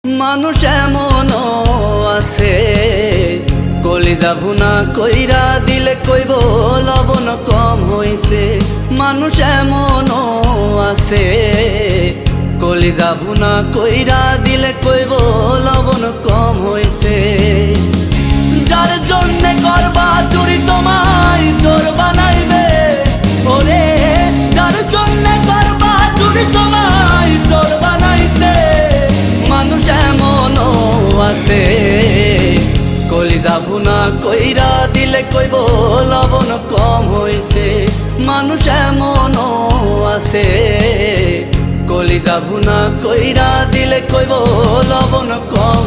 মানুষ এমনও আছে কলিজা ভুনা কইরা দিলে কইব লবণ কম হইছে। মানুষ এমনও আছে কলিজা ভুনা কইরা দিলে কইব লবণ কম হইছে। যার জন্যে করবা চুরি তোমায় চোর বানাইবে, ওরে যার জন্যে করবা চুরি তোমায় চোর বানাইছে। মানুষ এমনও আছে কলিজা ভুনা কইরা দিলে কইব লবণ কম হইছে। মানুষ এমনও আছে কলিজা ভুনা কইরা দিলে কইব লবণ কম